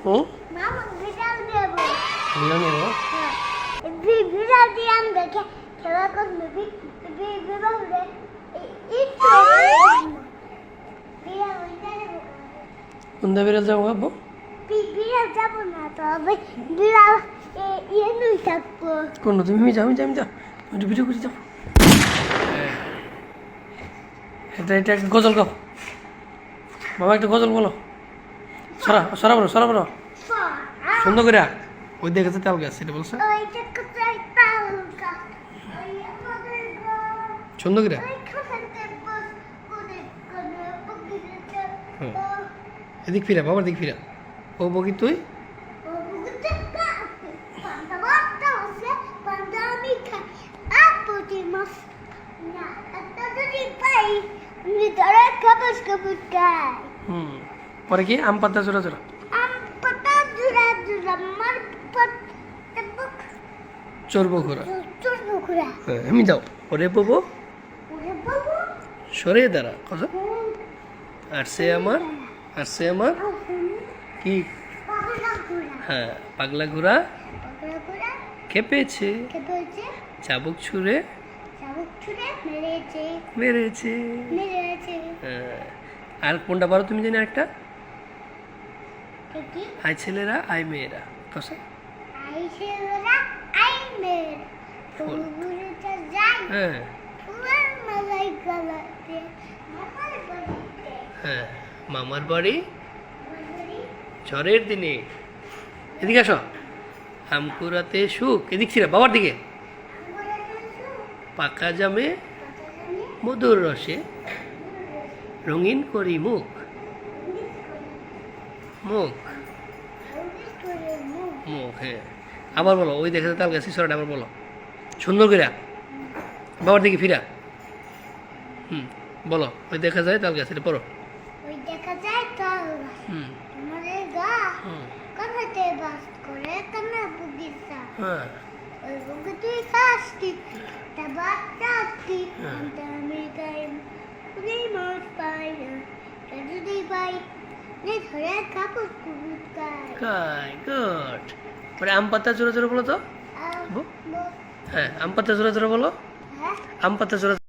হুম মামা বিড়াল দেবো। বিড়াল নেব হ্যাঁ বিড়াল দিয়ে আমি দেখে খেলা করবো বিড়াল রে একটু বিড়াল ওইটা দেবো। কোন বিড়াল যাবো আব্বু বিড়াল যাবো না তবে বিড়াল ইয়ে নুই থাকবো। কোন তুমি আমি যা একটু ভিডিও করে যাও এটা একটা গজল গাও বাবা একটা গজল বলো সরা বলো সুন্দর করে ওই দেখেছে তাল গাছ সেটা বলছে ওইটা কোথায় পালকা ওই আমাদের সুন্দর করে এদিক ফিরা বাবার দিক ফিরা ও বকি তুই পরে কি আম পাতা জোড়া জোড়া চড়বো ঘোরা হ্যাঁ আমি যাও ওরে বাবু সরে দাঁড়া কথা আর সে আমার কি হ্যাঁ পাগলা ঘোড়া খেপেছে চাবুক ছুঁড়ে মেরেছে হ্যাঁ আর কোনটা পারো তুমি জানি একটা আই ছেলেরা আই মেয়েরা কসে হ্যাঁ হ্যাঁ মামার বাড়ি ঝড়ের দিনে এদিকে আসো আমকুরাতে সুখ এদিক ছিল বাবার দিকে পাকা জামে মধুর রসে রঙিন করি মুখ হ্যাঁ আবার বলো ওই দেখে তাল গাছ সরাটা আবার বলো সুন্দর করে বাবার দিকে ফিরা বলো ওই দেখা যায় তাল গাছ এটা পড়ো ওই দেখা যায় তাল গাছ আমাদের গা কানাতে বাস করে কানা বুগিসা হ্যাঁ ওই বুগিতে কাস্তি তা বাচ্চাটি আমি গাই উনি মাছ পাই না যদি পাই নে ধরে কাপড় কুকুরকাই গুড পরে আম পাতা জোরে জোরে বলো তো হ্যাঁ আম পাতা জোরে জোরে বলো হ্যাঁ আম পাতা জোরে